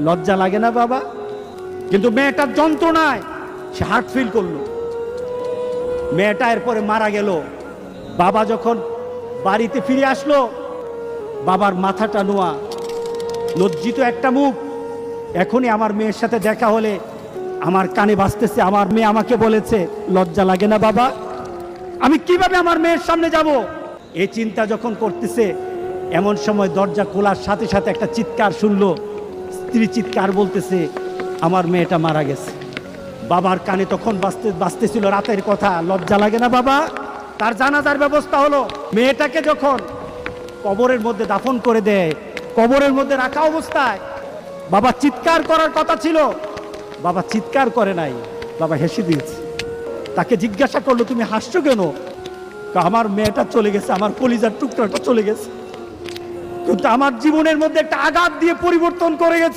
লজ্জা লাগে না বাবা? কিন্তু মেয়েটার যন্ত্রণায় সে হার্ট ফিল করলো। মেয়েটা এরপরে মারা গেল। বাবা যখন বাড়িতে ফিরে আসলো, বাবার মাথাটা নোয়া, লজ্জিত একটা মুখ। এখনই আমার মেয়ের সাথে দেখা হলে আমার কানে বাজতেছে, আমার মেয়ে আমাকে বলেছে, লজ্জা লাগে না বাবা? আমি কিভাবে আমার মেয়ের সামনে যাব? এই চিন্তা যখন করতেছে, এমন সময় দরজা খোলার সাথে সাথে একটা চিৎকার শুনলো। স্ত্রী চিৎকার বলতেছে, আমার মেয়েটা মারা গেছে। বাবার কানে তখন বাজতেছিল রাতের কথা, লজ্জা লাগে না বাবা? তার জানাজার ব্যবস্থা হলো। মেয়েটাকে যখন কবরের মধ্যে দাফন করে দেয়, কবরের মধ্যে রাখা অবস্থায় বাবা চিৎকার করার কথা ছিল, বাবা চিৎকার করে নাই, বাবা হেসে দিয়েছে। তাকে জিজ্ঞাসা করলো, তুমি হাসছো কেন? আমার মেয়েটা চলে গেছে, আমার কলিজার টুকরাটা চলে গেছে, কিন্তু আমার জীবনের মধ্যে একটা আঘাত দিয়ে পরিবর্তন করে গেছে।